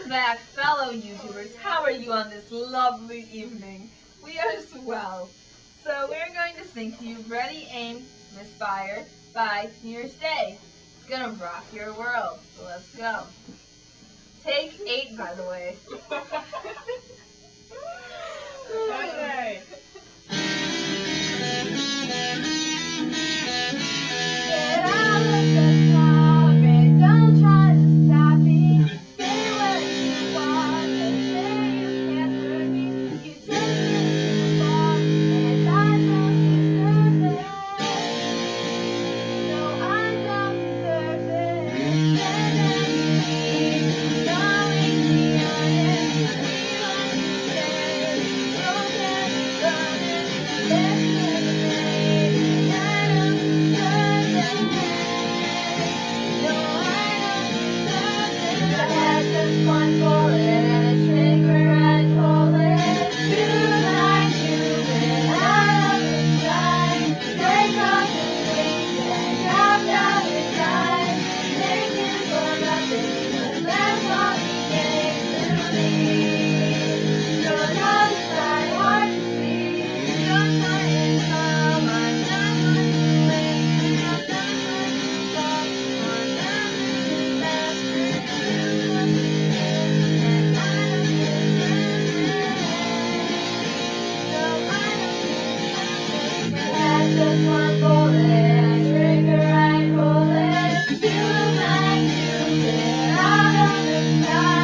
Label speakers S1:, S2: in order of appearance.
S1: back, fellow YouTubers. How are you on this lovely evening? We are swell. So we're going to sing to you Ready, Aim, Misfire by New Year's Day. It's gonna rock your world. So let's go. Take 8, by the way.
S2: Okay.
S1: Get out of the closet, don't try to stop me. Say what you want, but say you can't hurt me. You take it too far, and I don't deserve it. No, I don't deserve it. Send knowing the honest, see what you say. Broken, running, lemonade, and I don't deserve it. No, I don't deserve it. I had just one bullet and a trigger I'd pull it. Feel like jumping out of the sky. Break off the wings and drop down to die. Thinking for nothing, but that's all you gave to me. You're not inside, hard to see. You're my income, I'm not much to win. I'm not much to love, I'm not really left to do what you did, and I don't deserve it. No, I don't deserve it. Had just one bullet and a trigger, I pull it. Feel like jumping out of the sky.